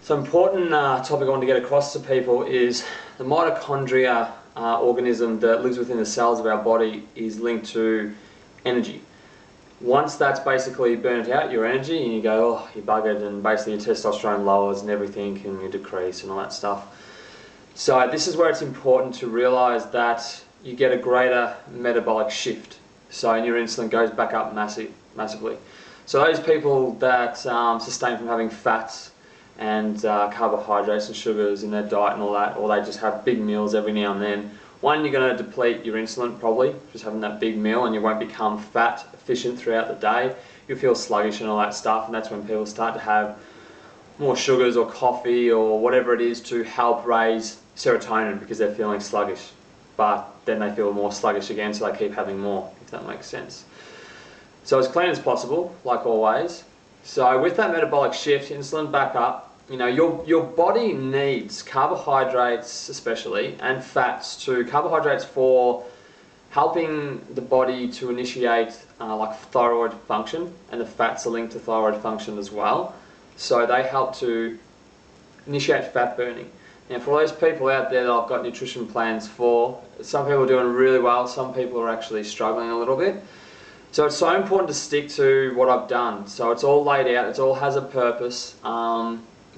So important topic I want to get across to people is the mitochondria organism that lives within the cells of our body is linked to energy. Once that's basically burnt out, your energy, and you go, oh, you're buggered, and basically your testosterone lowers and everything, and you decrease and all that stuff. So this is where it's important to realise that you get a greater metabolic shift. So and your insulin goes back up massively. So those people that sustain from having fats and carbohydrates and sugars in their diet and all that, or they just have big meals every now and then, one, you're going to deplete your insulin probably, just having that big meal, and you won't become fat efficient throughout the day. You'll feel sluggish and all that stuff, and that's when people start to have more sugars or coffee or whatever it is to help raise serotonin because they're feeling sluggish. But then they feel more sluggish again, so they keep having more, if that makes sense. So as clean as possible, like always. So with that metabolic shift, insulin back up, you know, your body needs carbohydrates especially, and fats too. Carbohydrates for helping the body to initiate like thyroid function, and the fats are linked to thyroid function as well. So they help to initiate fat burning. Now for all those people out there that I've got nutrition plans for, some people are doing really well, some people are actually struggling a little bit. So it's so important to stick to what I've done. So it's all laid out, it all has a purpose.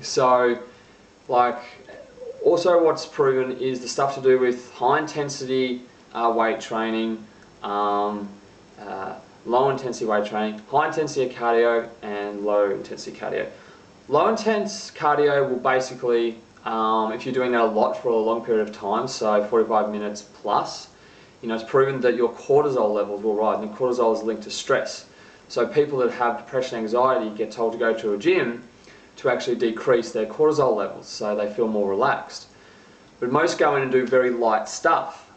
So like also what's proven is the stuff to do with high intensity weight training, low intensity weight training, high intensity cardio and low intensity cardio. Low intense cardio will basically, if you're doing that a lot for a long period of time, so 45 minutes plus, you know, it's proven that your cortisol levels will rise, and cortisol is linked to stress. So people that have depression, anxiety get told to go to a gym to actually decrease their cortisol levels so they feel more relaxed. But most go in and do very light stuff.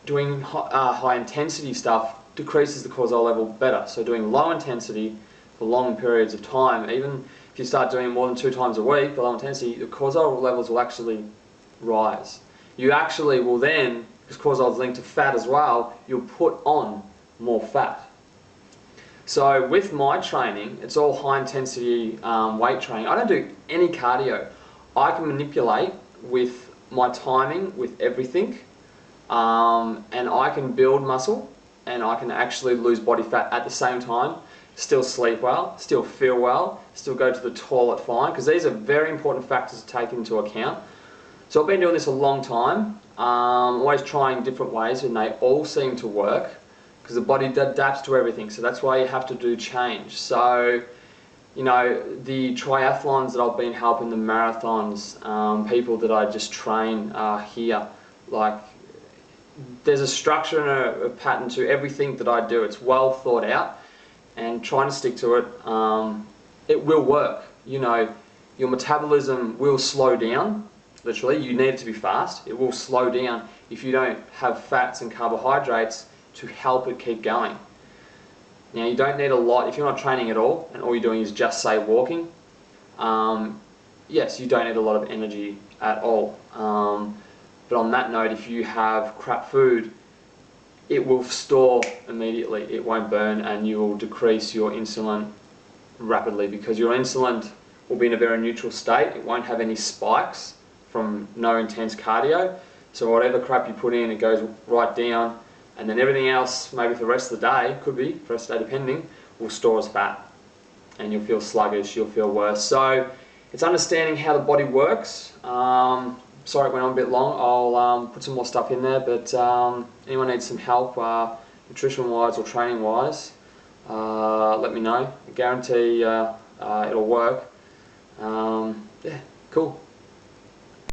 Doing high intensity stuff decreases the cortisol level better. So doing low intensity for long periods of time, even if you start doing more than 2 times a week, the low intensity, the cortisol levels will actually rise. You actually will then, because cortisol is linked to fat as well, you'll put on more fat. So with my training, it's all high intensity weight training. I don't do any cardio. I can manipulate with my timing, with everything, and I can build muscle, and I can actually lose body fat at the same time, still sleep well, still feel well, still go to the toilet fine, because these are very important factors to take into account. So I've been doing this a long time, always trying different ways, and they all seem to work because the body adapts to everything. So that's why you have to do change. So, you know, the triathlons that I've been helping, the marathons, people that I just train here, like there's a structure and a pattern to everything that I do. It's well thought out, and trying to stick to it, it will work. You know, your metabolism will slow down. Literally, you need it to be fast. It will slow down if you don't have fats and carbohydrates to help it keep going. Now, you don't need a lot if you're not training at all, and all you're doing is just say walking. Yes, you don't need a lot of energy at all. But on that note, if you have crap food, it will store immediately. It won't burn, and you will decrease your insulin rapidly because your insulin will be in a very neutral state. It won't have any spikes from no intense cardio. So whatever crap you put in, it goes right down, and then everything else, maybe for the rest of the day, could be, for the rest of the day depending, will store as fat. And you'll feel sluggish, you'll feel worse. So it's understanding how the body works. Sorry it went on a bit long. I'll put some more stuff in there, but anyone needs some help, nutrition-wise or training-wise, let me know. I guarantee it'll work. Yeah, cool.